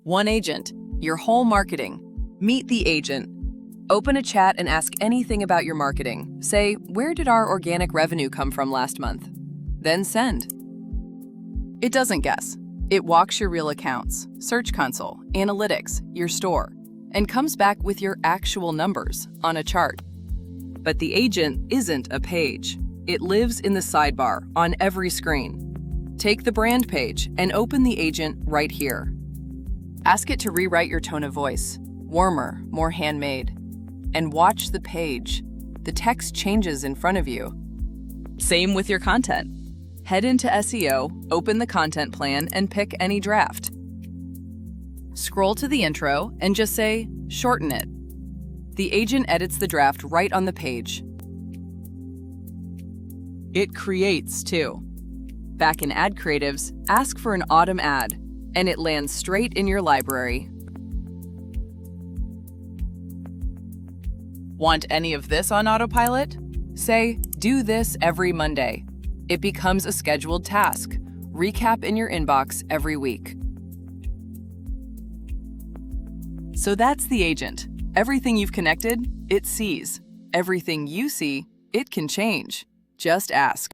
One agent, your whole marketing. Meet the agent. Open a chat and ask anything about your marketing. Say, where did our organic revenue come from last month? Then send. It doesn't guess. It walks your real accounts, Search Console, Analytics, your store, and comes back with your actual numbers on a chart. But the agent isn't a page. It lives in the sidebar on every screen. Take the brand page and open the agent right here. Ask it to rewrite your tone of voice, warmer, more handmade, and watch the page. The text changes in front of you. Same with your content. Head into SEO, open the content plan, and pick any draft. Scroll to the intro and just say, shorten it. The agent edits the draft right on the page. It creates too. Back in Ad Creatives, ask for an autumn ad, and it lands straight in your library. Want any of this on autopilot? Say, do this every Monday. It becomes a scheduled task. Recap in your inbox every week. So that's the agent. Everything you've connected, it sees. Everything you see, it can change. Just ask.